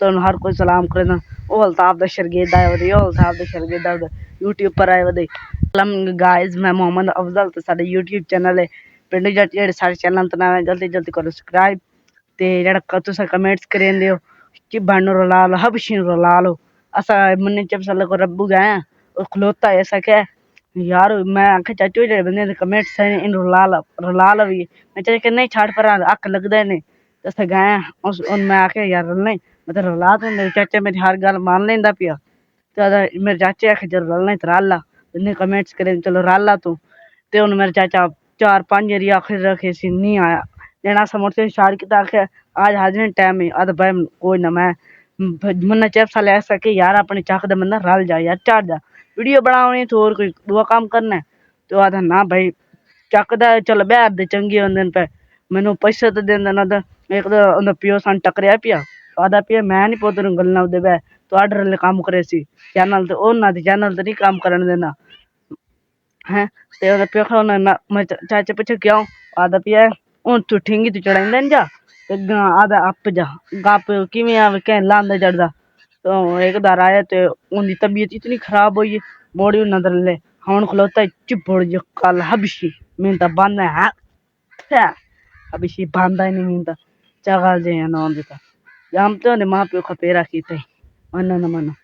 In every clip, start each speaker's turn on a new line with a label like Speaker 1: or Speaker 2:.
Speaker 1: ਤੁਹਾਨੂੰ ਹਰ ਕੋਈ ਸਲਾਮ ਕਰਦਾ। ਉਹ ਅਲਤਾਫ ਦਾ ਸ਼ਰਗੀਦ ਆਏ ਵਧੇ, ਉਹ ਅਲਤਾਫ ਦੇ ਸ਼ਰਗੀਦਾਂ ਦਾ यूट्यूब पर आए ਵਧੇ। गाइस मैं मोहम्मद अफजल तो साडा यूट्यूब चैनल है पिंड जट जेह्ड़े साढ़े चैनल दा नाम है जल्दी जल्दी करो सब्सक्राइब ते जेह्ड़ा तुसें कमेंट्स करेंदे हो चिब्बा नूं रुला लो हबशी नूं रुला लो असा मन्ने चब को रब्बू गए और खलोता है ऐसा क्या यार मैं आखे चाचू जेह्ड़े बंदे दे कमेंट्स हैं इन रुला लो भी मैं चाचा नहीं छाड़ पर अक्क लगदे ने अस गए उस मैं आखे यार नहीं मतलब रुला तो मेरे चाचा मेरी हर गल मान लेंदा पिया तो मेरे चाचे आखे चल रलना तो रल ला इन्ने कमेंट्स करे चलो रल ला तू ते हुन मेरे चाचा 4-5 बारी आखिर रखे सी नहीं आया जना समोसे शार की आखे आज हाजिर टाइम है अद भाई कोई ना मैं मन्ना चिप्स वाले ऐसा कि यार अपने चक दे बंदा रल जा यार चढ़ जा वीडियो बनानी तो और कोई दूआ काम करना है तो आधा ना भाई चक दा चल बैर दे चंगे होंदे पे मैनू पैसे तो देंदा ना एक तो उंदा पियो सन टकरिया पिया आदा पिया मैं नहीं पोते नूं गल्लां उदे बै तो आर्डर ले काम करे सी चैनल ते उन्हां दे चैनल ते नहीं काम करन देना हैं ते ओदा पियो खाना मैं चाचे पूछे क्यों आदा पिया हुन तू ठिंगी तू चढ़ाइंदा जा ते आदा अप जा गप किवें आवे कैं लांदा चढ़दा तो एक बार आया तो उनकी तबीयत इतनी खराब हुई मोड़ी नजर ले हुन खलोता चिब्बड़ जो कल हबशी मैं तो बांधा है हबशी बांधा ही नहीं मिलता चगल जे ना देता जानते हो माँ प्यो खपेरा की थे मना ना मना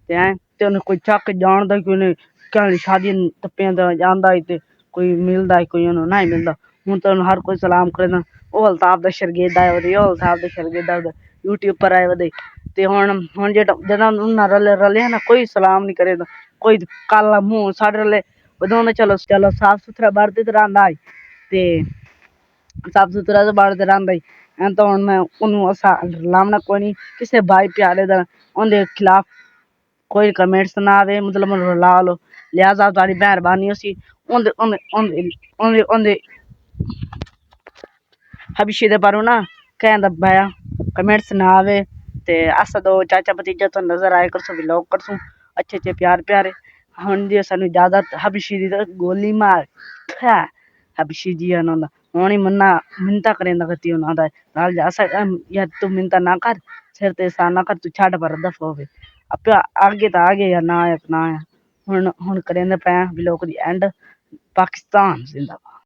Speaker 1: ते उन्हें कोई चक जानदा क्यों नहीं क्या शादी टप्पियां तो जानदा ही ते कोई मिलदा ही कोई उन्हें नहीं मिलदा हूँ तो हर कोई सलाम करदा ਉਹ ਅਲਤਾਫ ਦਾ ਸ਼ਰਗੀਦ ਆਏ ਵਧੇ ਉਹ ਅਲਤਾਫ ਦੇ ਸ਼ਰਗੀਦਾਂ ਦਾ यूट्यूब पर आए ਵਧੇ ਤੇ ਹੁਣ ਜਿਹੜਾ ਉਹਨਾਂ ਰਲੇ ਨਾ ਕੋਈ ਸਲਾਮ ਨਹੀਂ ਕਰੇਗਾ ਕੋਈ ਕਾਲਾ ਮੂੰਹ ਸਾਡੇ ਰਲੇ ਵਧਾਉਂਦੇ ਚਲੋ ਸਾਫ ਸੁਥਰਾ ਵਰਦੇ ਤੇ ਰਹਿੰਦਾ ਤੇ ਸਾਫ ਸੁਥਰਾ ਤਾਂ ਵਰਦੇ ਰਹਿੰਦਾ ਹੀ ਐਂ ਤਾਂ ਹੁਣ ਮੈਂ ਉਹਨੂੰ ਅਸਾ ਲਾਉਣਾ ਕੋਈ ਨਹੀਂ ਕਿਸੇ ਭਾਈ ਪਿਆਰੇ ਦਾ ਉਹਦੇ ਖਿਲਾਫ कोई कमेंट्स ना आवे मतलब रुला लो लिहाजा तुहाडी मेहरबानी होसी ओंदे ओंदे ओंदे ओंदे ओंदे हबशी दे पर ना कहंदा भाया कमेंट्स ना आवे ते अस दो चाचा भतीजा तो नजर आए करसो व्लॉग करसू अच्छे अच्छे प्यार प्यारे हुन दी सानू इजाजत हबशी दी गोली मार हबशी जी आनंदा हुन ही मन्ना मिन्नता करेंदा गति उना दा नाल जा यार तू मिन्नता ना कर सिर ते सा ना कर तू छड़ पर दफ होवे आपे आगे तो आगे या ना आया तो ना आया हुन करेंदे पे व्लॉग दी एंड पाकिस्तान जिंदाबाद।